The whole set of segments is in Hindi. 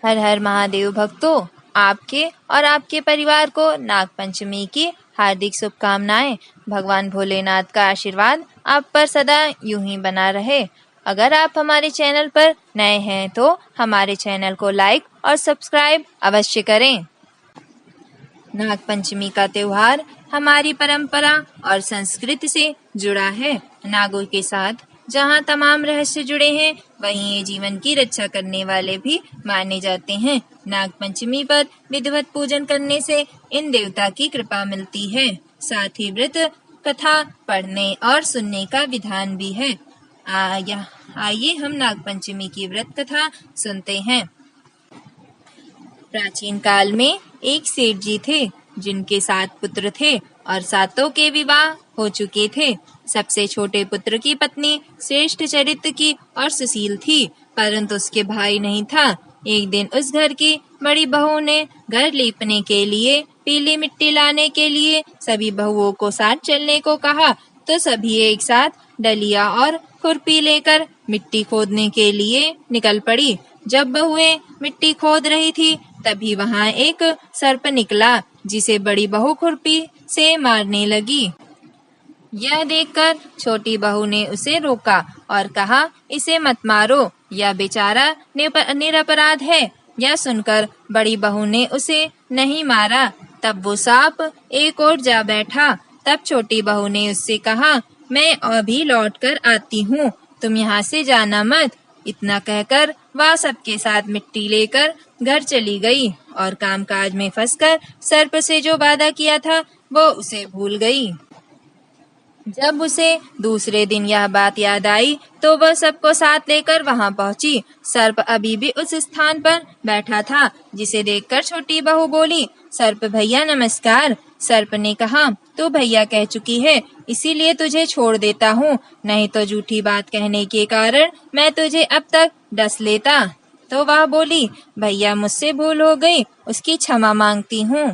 हर हर महादेव भक्तों, आपके और आपके परिवार को नागपंचमी की हार्दिक शुभकामनाएं। भगवान भोलेनाथ का आशीर्वाद आप पर सदा यूं ही बना रहे। अगर आप हमारे चैनल पर नए हैं तो हमारे चैनल को लाइक और सब्सक्राइब अवश्य करें। नागपंचमी का त्योहार हमारी परंपरा और संस्कृति से जुड़ा है। नागों के साथ जहाँ तमाम रहस्य जुड़े हैं, वहीं ये जीवन की रक्षा करने वाले भी माने जाते हैं। नागपंचमी पर विधिवत पूजन करने से इन देवता की कृपा मिलती है। साथ ही व्रत कथा पढ़ने और सुनने का विधान भी है। आइए हम नागपंचमी की व्रत कथा सुनते हैं। प्राचीन काल में एक सेठ जी थे जिनके 7 पुत्र थे और सातों के विवाह हो चुके थे। सबसे छोटे पुत्र की पत्नी श्रेष्ठ चरित्र की और सुशील थी, परंतु उसके भाई नहीं था। एक दिन उस घर की बड़ी बहू ने घर लीपने के लिए पीली मिट्टी लाने के लिए सभी बहुओं को साथ चलने को कहा, तो सभी एक साथ डलिया और खुरपी लेकर मिट्टी खोदने के लिए निकल पड़ी। जब बहुएं मिट्टी खोद रही थी, तभी वहां एक सर्प निकला, जिसे बड़ी बहू खुरपी से मारने लगी। यह देखकर छोटी बहू ने उसे रोका और कहा, इसे मत मारो, यह बेचारा निरपराध है। यह सुनकर बड़ी बहू ने उसे नहीं मारा। तब वो सांप एक ओर जा बैठा। तब छोटी बहू ने उससे कहा, मैं अभी लौट कर आती हूँ, तुम यहाँ से जाना मत। इतना कहकर वह सबके साथ मिट्टी लेकर घर चली गई और कामकाज में फंसकर सर्प से जो वादा किया था वो उसे भूल गई। जब उसे दूसरे दिन यह बात याद आई तो वह सबको साथ लेकर वहां पहुंची। सर्प अभी भी उस स्थान पर बैठा था, जिसे देखकर छोटी बहू बोली, सर्प भैया नमस्कार। सर्प ने कहा, तू भैया कह चुकी है, इसीलिए तुझे छोड़ देता हूँ, नहीं तो झूठी बात कहने के कारण मैं तुझे अब तक डस लेता। तो वह बोली, भैया मुझसे भूल हो गई, उसकी क्षमा मांगती हूँ।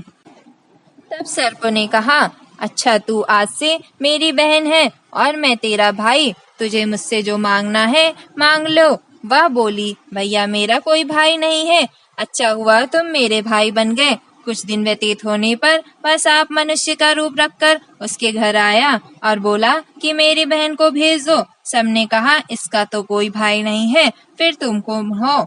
तब सर्प ने कहा, अच्छा तू आज से मेरी बहन है और मैं तेरा भाई, तुझे मुझसे जो मांगना है मांग लो। वह बोली, भैया मेरा कोई भाई नहीं है, अच्छा हुआ तुम मेरे भाई बन गए। कुछ दिन व्यतीत होने पर वह सांप मनुष्य का रूप रखकर उसके घर आया और बोला कि मेरी बहन को भेज दो। सबने कहा, इसका तो कोई भाई नहीं है, फिर तुम कौन हो?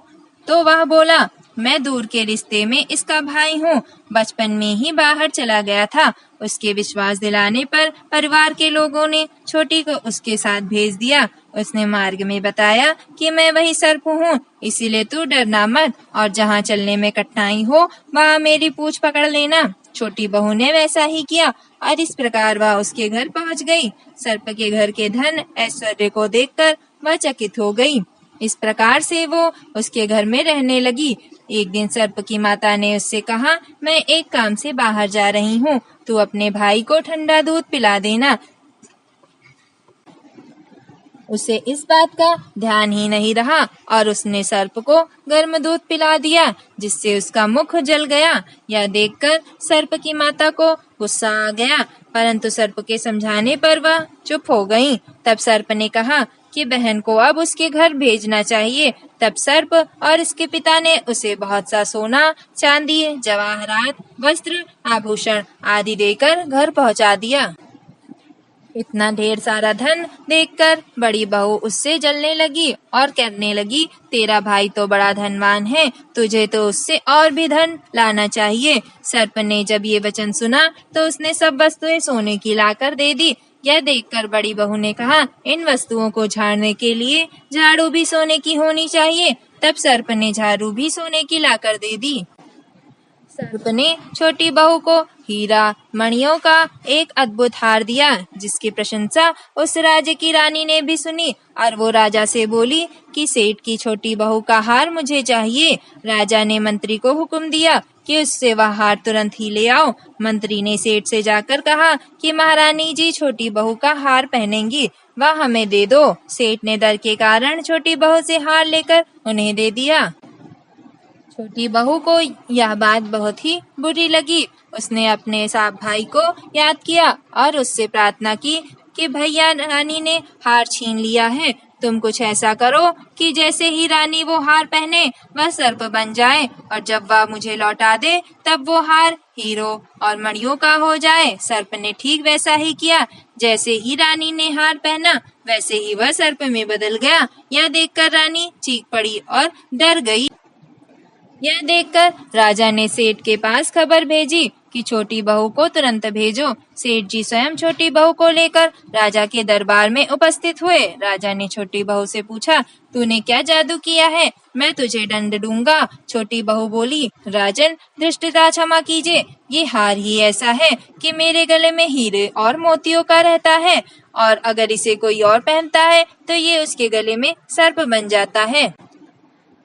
तो वह बोला, मैं दूर के रिश्ते में इसका भाई हूँ, बचपन में ही बाहर चला गया था। उसके विश्वास दिलाने पर परिवार के लोगों ने छोटी को उसके साथ भेज दिया। उसने मार्ग में बताया कि मैं वही सर्प हूँ, इसीलिए तू डरना मत और जहाँ चलने में कठिनाई हो वहाँ मेरी पूंछ पकड़ लेना। छोटी बहू ने वैसा ही किया और इस प्रकार वह उसके घर पहुँच गई। सर्प के घर के धन ऐश्वर्य को देखकर वह चकित हो गई। इस प्रकार से वो उसके घर में रहने लगी। एक दिन सर्प की माता ने उससे कहा, मैं एक काम से बाहर जा रही हूँ, तू अपने भाई को ठंडा दूध पिला देना। उसे इस बात का ध्यान ही नहीं रहा और उसने सर्प को गर्म दूध पिला दिया, जिससे उसका मुख जल गया। यह देखकर सर्प की माता को गुस्सा आ गया, परंतु सर्प के समझाने पर वह चुप हो गई। तब सर्प ने कहा कि बहन को अब उसके घर भेजना चाहिए। तब सर्प और इसके पिता ने उसे बहुत सा सोना, चांदी, जवाहरात, वस्त्र, आभूषण आदि देकर घर पहुंचा दिया। इतना ढेर सारा धन देखकर बड़ी बहू उससे जलने लगी और कहने लगी, तेरा भाई तो बड़ा धनवान है, तुझे तो उससे और भी धन लाना चाहिए। सर्प ने जब ये वचन सुना तो उसने सब वस्तुएं सोने की लाकर दे दी। यह देखकर बड़ी बहू ने कहा, इन वस्तुओं को झाड़ने के लिए झाड़ू भी सोने की होनी चाहिए। तब सर्प ने झाड़ू भी सोने की लाकर दे दी। सर्प ने छोटी बहू को हीरा मणियों का एक अद्भुत हार दिया, जिसकी प्रशंसा उस राज्य की रानी ने भी सुनी और वो राजा से बोली कि सेठ की छोटी बहू का हार मुझे चाहिए। राजा ने मंत्री को हुक्म दिया कि उससे वह हार तुरंत ही ले आओ। मंत्री ने सेठ से जाकर कहा कि महारानी जी छोटी बहू का हार पहनेंगी, वह हमें दे दो। सेठ ने डर के कारण छोटी बहू से हार लेकर उन्हें दे दिया। छोटी बहू को यह बात बहुत ही बुरी लगी। उसने अपने साहब भाई को याद किया और उससे प्रार्थना की कि भैया रानी ने हार छीन लिया है, तुम कुछ ऐसा करो कि जैसे ही रानी वो हार पहने वह सर्प बन जाए, और जब वह मुझे लौटा दे तब वो हार हीरो और मणियों का हो जाए। सर्प ने ठीक वैसा ही किया। जैसे ही रानी ने हार पहना वैसे ही वह सर्प में बदल गया। यह देखकर रानी चीख पड़ी और डर गई। यह देखकर राजा ने सेठ के पास खबर भेजी कि छोटी बहू को तुरंत भेजो। सेठ जी स्वयं छोटी बहू को लेकर राजा के दरबार में उपस्थित हुए। राजा ने छोटी बहू से पूछा, तूने क्या जादू किया है? मैं तुझे दंड दूंगा। छोटी बहू बोली, राजन धृष्टता क्षमा कीजिए, ये हार ही ऐसा है कि मेरे गले में हीरे और मोतियों का रहता है, और अगर इसे कोई और पहनता है तो ये उसके गले में सर्प बन जाता है।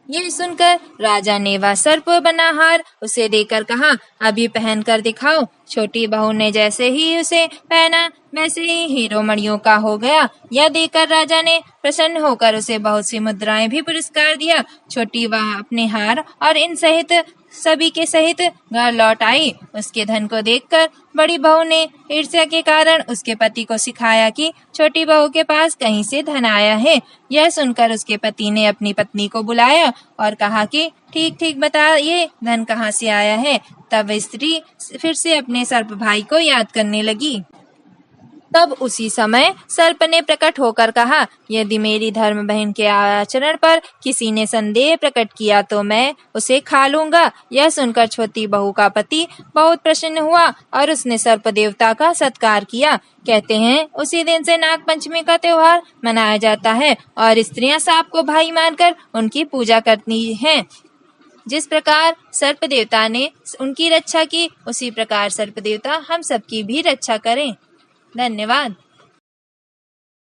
ये सुनकर राजा ने वह सर्प बना हार उसे देकर कहा, अभी पहन कर दिखाओ। छोटी बहू ने जैसे ही उसे पहना वैसे ही हीरो मणियों का हो गया। यह देखकर राजा ने प्रसन्न होकर उसे बहुत सी मुद्राएं भी पुरस्कार दिया। छोटी वह अपने हार और इन सहित सभी के सहित घर लौट आई। उसके धन को देखकर बड़ी बहू ने ईर्ष्या के कारण उसके पति को सिखाया कि छोटी बहू के पास कहीं से धन आया है। यह सुनकर उसके पति ने अपनी पत्नी को बुलाया और कहा कि ठीक ठीक बता, ये धन कहाँ से आया है। तब स्त्री फिर से अपने सर्प भाई को याद करने लगी। तब उसी समय सर्प ने प्रकट होकर कहा, यदि मेरी धर्म बहन के आचरण पर किसी ने संदेह प्रकट किया तो मैं उसे खा लूंगा। यह सुनकर छोटी बहू का पति बहुत प्रसन्न हुआ और उसने सर्प देवता का सत्कार किया। कहते हैं उसी दिन से नाग पंचमी का त्योहार मनाया जाता है और स्त्रियां सांप को भाई मानकर उनकी पूजा करती हैं। जिस प्रकार सर्प देवता ने उनकी रक्षा की, उसी प्रकार सर्प देवता हम सबकी भी रक्षा करें। धन्यवाद।